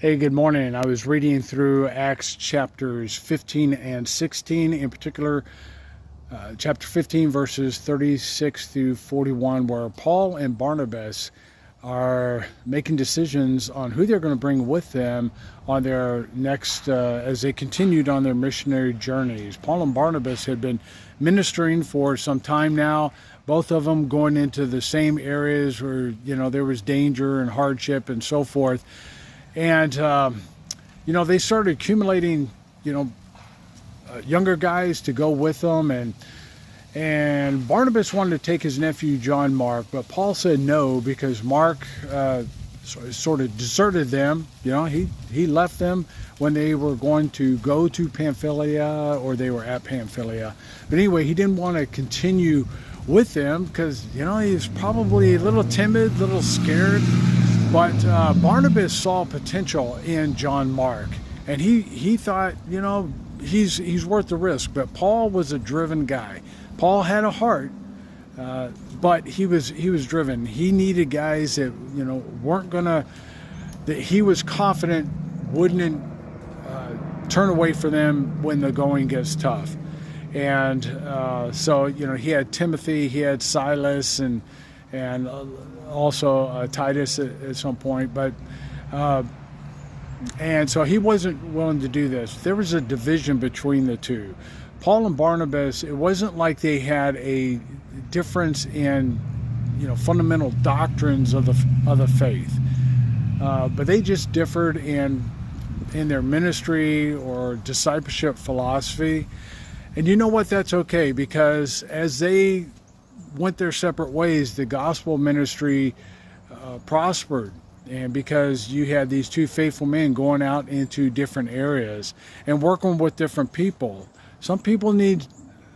Hey, good morning. I was reading through Acts chapters 15 and 16, in particular, chapter 15, verses 36 through 41, where Paul and Barnabas are making decisions on who they're going to bring with them on their next, as they continued on their missionary journeys. Paul and Barnabas had been ministering for some time now, both of them going into the same areas where, there was danger and hardship and so forth. And, they started accumulating, younger guys to go with them. And Barnabas wanted to take his nephew, John Mark, but Paul said no, because Mark sort of deserted them. He left them when they were going to go to Pamphylia, or they were at Pamphylia. But anyway, he didn't want to continue with them because, he was probably a little timid, a little scared. But Barnabas saw potential in John Mark, and he thought, he's worth the risk. But Paul was a driven guy. Paul had a heart, but he was driven. He needed guys that weren't gonna, that he was confident wouldn't turn away from them when the going gets tough. And so he had Timothy, he had Silas, and also Titus at some point, but and so he wasn't willing to do this. There was a division between the two. Paul and Barnabas, it wasn't like they had a difference in fundamental doctrines of the faith, but they just differed in their ministry or discipleship philosophy. And you know what? That's okay, because as they went their separate ways, the gospel ministry prospered. And because you had these two faithful men going out into different areas and working with different people. Some people need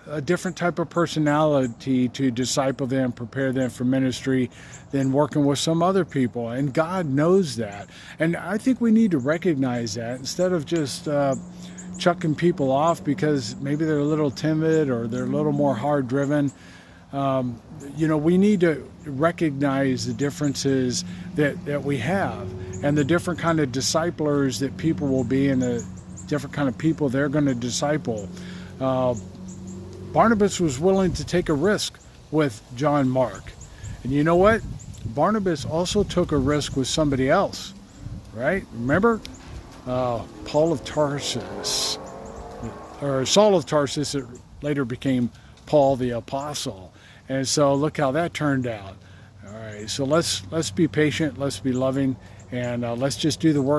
a different type of personality to disciple them, prepare them for ministry, than working with some other people. And God knows that. And I think we need to recognize that instead of just chucking people off because maybe they're a little timid or they're a little more hard driven. We need to recognize the differences that we have and the different kind of disciplers that people will be and the different kind of people they're going to disciple. Barnabas was willing to take a risk with John Mark. And you know what? Barnabas also took a risk with somebody else, right? Remember? Paul of Tarsus, or Saul of Tarsus, it later became Paul the Apostle. And so look how that turned out. All right, so let's be patient, let's be loving, and let's just do the work